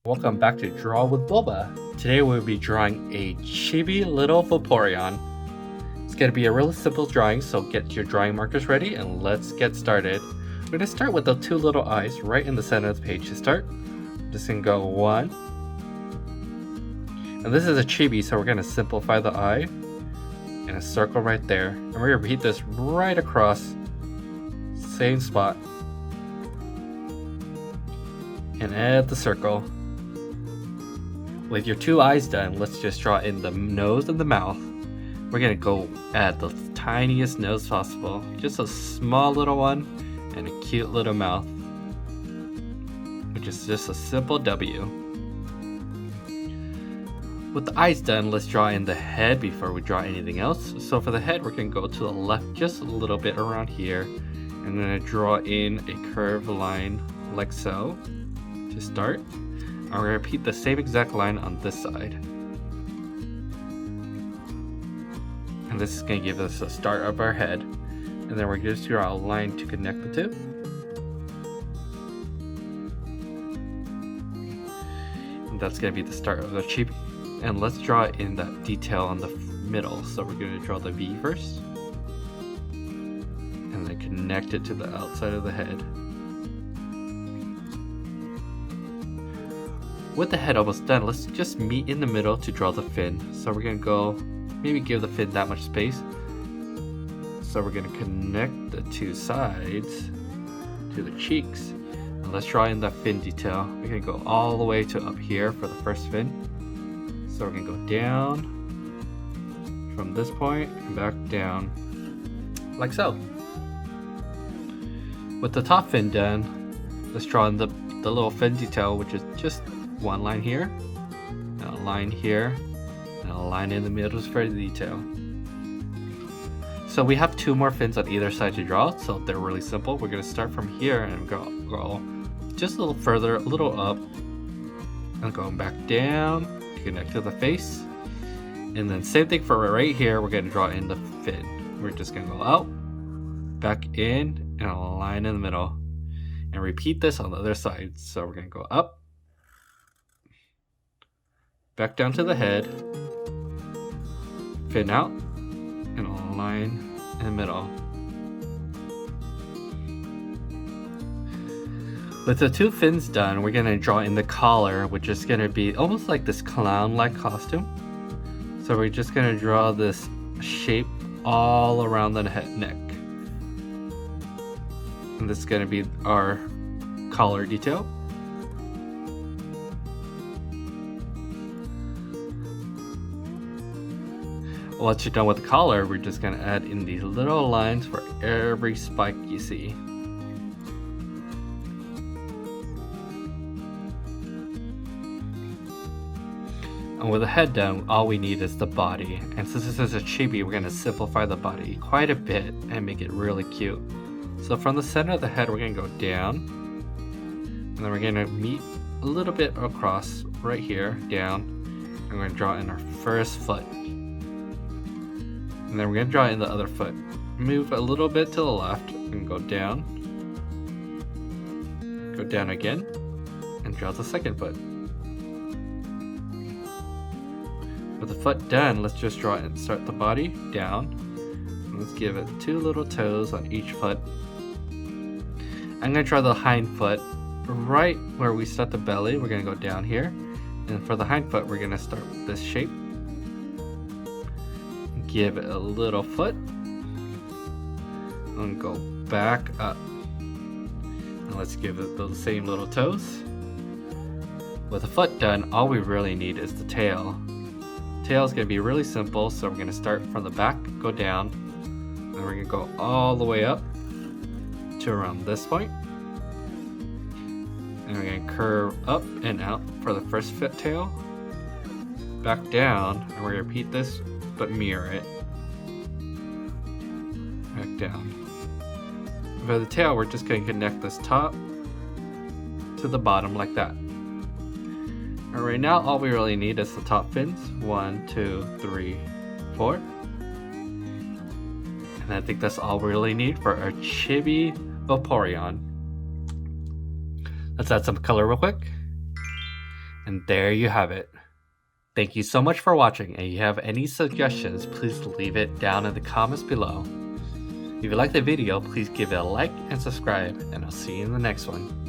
Welcome back to Draw with Boba. Today we'll be drawing a chibi little Vaporeon. It's going to be a really simple drawing, so get your drawing markers ready and let's get started. We're going to start with the two little eyes right in the center of the page to start. I'm just going to go one. And this is a chibi, so we're going to simplify the eye and a circle right there. And we're going to repeat this right across, same spot. And add the circle. With your two eyes done, let's just draw in the nose and the mouth. We're gonna go add the tiniest nose possible, just a small little one and a cute little mouth, which is just a simple W. With the eyes done, let's draw in the head before we draw anything else. So for the head, we're gonna go to the left just a little bit around here. I'm gonna draw in a curved line like so to start. I'm going to repeat the same exact line on this side. And this is going to give us a start of our head. And then we're going to draw a line to connect the two. And that's going to be the start of the chibi. And let's draw in that detail on the middle. So we're going to draw the V first. And then connect it to the outside of the head. With the head almost done, let's just meet in the middle to draw the fin. So we're going to go, maybe give the fin that much space. So we're going to connect the two sides to the cheeks. And let's draw in the fin detail. We're going to go all the way to up here for the first fin. So we're going to go down from this point and back down like so. With the top fin done, let's draw in the little fin detail, which is just one line here, and a line here, and a line in the middle for the detail. So we have two more fins on either side to draw, so they're really simple. We're going to start from here and go just a little further, a little up, and going back down to connect to the face. And then same thing for right here, we're going to draw in the fin. We're just going to go out, back in, and a line in the middle. And repeat this on the other side. So we're going to go up, back down to the head, fin out, and a line in the middle. With the two fins done, we're going to draw in the collar, which is going to be almost like this clown-like costume. So we're just going to draw this shape all around the neck. And this is going to be our collar detail. Once you're done with the collar, we're just going to add in these little lines for every spike you see. And with the head done, all we need is the body. And since this is a chibi, we're going to simplify the body quite a bit and make it really cute. So from the center of the head, we're going to go down. And then we're going to meet a little bit across right here, down. And we're going to draw in our first foot. And then we're going to draw in the other foot. Move a little bit to the left and go down. Go down again and draw the second foot. With the foot done, let's just draw and start the body down. And let's give it two little toes on each foot. I'm going to draw the hind foot right where we start the belly. We're going to go down here. And for the hind foot, we're going to start with this shape. Give it a little foot and go back up. And let's give it those same little toes. With the foot done, all we really need is the tail. Tail is going to be really simple, so we're going to start from the back, go down, and we're going to go all the way up to around this point. And we're going to curve up and out for the first foot tail, back down, and we're going to repeat this but mirror it back down. For the tail, we're just going to connect this top to the bottom like that. And right now, all we really need is the top fins. 1, 2, 3, 4. And I think that's all we really need for our chibi Vaporeon. Let's add some color real quick. And there you have it. Thank you so much for watching, and if you have any suggestions, please leave it down in the comments below. If you like the video, please give it a like and subscribe, and I'll see you in the next one.